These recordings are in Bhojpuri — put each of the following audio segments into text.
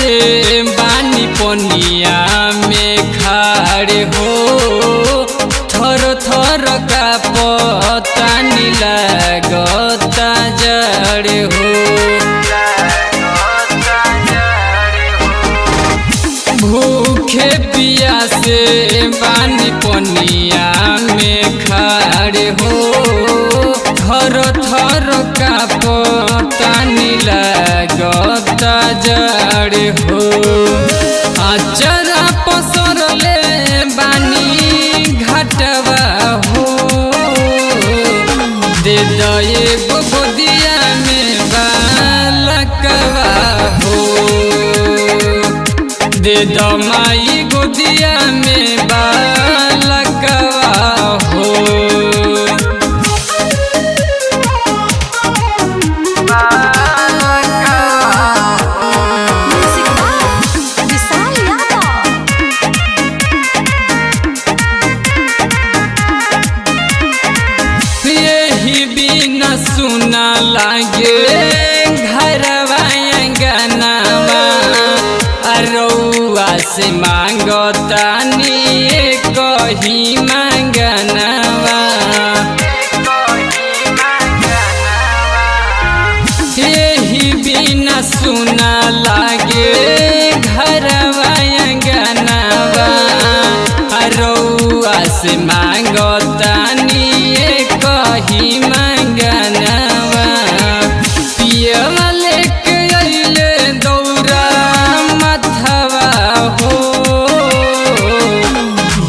से बानी पनिया में खाड़े हो, थर थर का पतानी लागता जड़े हो। भूखे प्यासे बानी पनिया में खाड़े हो, थर थर का पतानी लागता जड़े हो। आचरा पसरले बानी घाटवा हो, दे दए गोदिया में बालकवा हो, दे दमाई गोदिया में बालकवा हो। यही बिना सुना लागे घरवा अंगनावा, रउआ से मांगतानी कही मांगनावा। यही बिना सुना लागे घरवा अंगनावा, रउआ से मांगतानी कही मांगनावा। पियवा लेके अइले दौरा मथवा हो,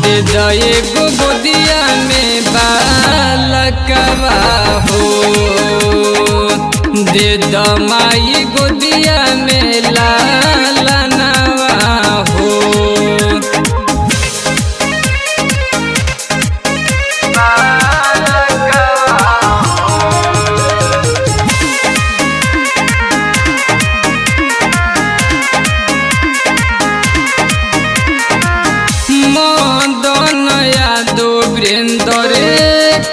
दे दए गोदिया में बालकवा हो, दे दमाई गोदिया में लालनवा हो। वृंदरे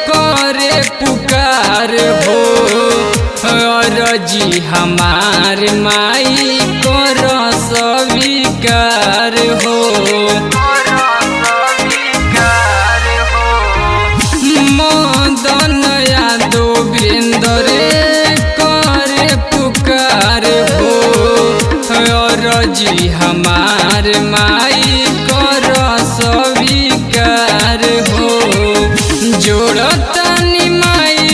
करे पुकार हो, रजी हमार माई कर स्वीकार हो। मदन यादव वृंदरे करे पुकार हो, रजी हमार माई कर स्वीकार हो। जोड़तानी माई